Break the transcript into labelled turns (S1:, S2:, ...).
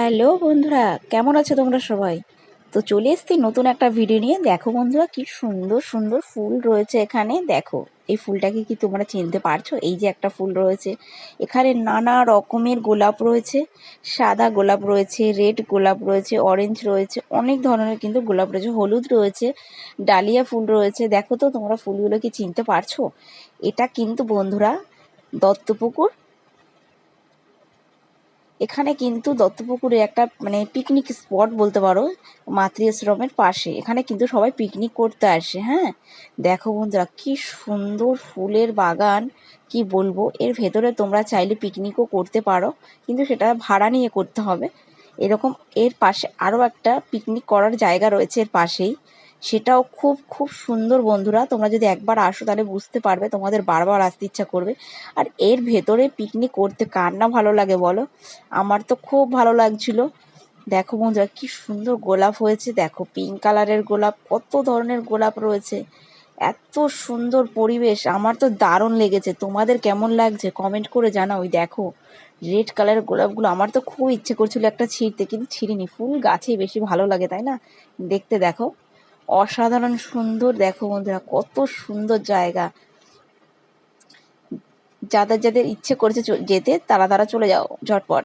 S1: Hello বন্ধুরা, কেমন আছো তোমরা সবাই? তো চলে এসেছি নতুন একটা ভিডিও নিয়ে। দেখো বন্ধুরা, কি সুন্দর সুন্দর ফুল রয়েছে এখানে। দেখো, এই ফুলটাকে কি তোমরা চিনতে পারছো? এই যে একটা ফুল রয়েছে এখানে, নানা রকমের গোলাপ রয়েছে। সাদা গোলাপ রয়েছে, রেড গোলাপ রয়েছে, অরেঞ্জ রয়েছে, অনেক ধরনের কিন্তু গোলাপ রয়েছে, হলুদ রয়েছে, ডালিয়া ফুল রয়েছে। দেখো তো তোমরা ফুলগুলো কি চিনতে পারছো? এটা কিন্তু বন্ধুরা দত্তপুকুর। এখানে কিন্তু দত্তপুকুরে একটা পিকনিক স্পট বলতে পারো, মাতৃ আশ্রমের পাশে। এখানে কিন্তু সবাই পিকনিক করতে আসে। হ্যাঁ, দেখো বন্ধুরা, কি সুন্দর ফুলের বাগান, কি বলবো। এর ভেতরে তোমরা চাইলে পিকনিকও করতে পারো, কিন্তু সেটা ভাড়া নিয়ে করতে হবে। এরকম এর পাশে আরও একটা পিকনিক করার জায়গা রয়েছে এর পাশেই, সেটাও খুব খুব সুন্দর। বন্ধুরা, তোমরা যদি একবার আসো তাহলে বুঝতে পারবে, তোমাদের বারবার আসতে ইচ্ছা করবে। আর এর ভেতরে পিকনিক করতে কার না ভালো লাগে বলো? আমার তো খুব ভালো লাগছিল। দেখো বন্ধুরা, কি সুন্দর গোলাপ হয়েছে। দেখো, পিঙ্ক কালারের গোলাপ, কত ধরনের গোলাপ রয়েছে। এত সুন্দর পরিবেশ, আমার তো দারুণ লেগেছে। তোমাদের কেমন লাগছে কমেন্ট করে জানাও। ওই দেখো, রেড কালারের গোলাপগুলো, আমার তো খুব ইচ্ছে করছিল একটা ছিঁড়তে, কিন্তু ছিঁড়িনি। ফুল গাছেই বেশি ভালো লাগে, তাই না? দেখতে দেখো, অসাধারণ সুন্দর। দেখো বন্ধুরা, কত সুন্দর জায়গা। যাদের যাদের ইচ্ছে করেছে যেতে, তারা তারা চলে যাও ঝটপট।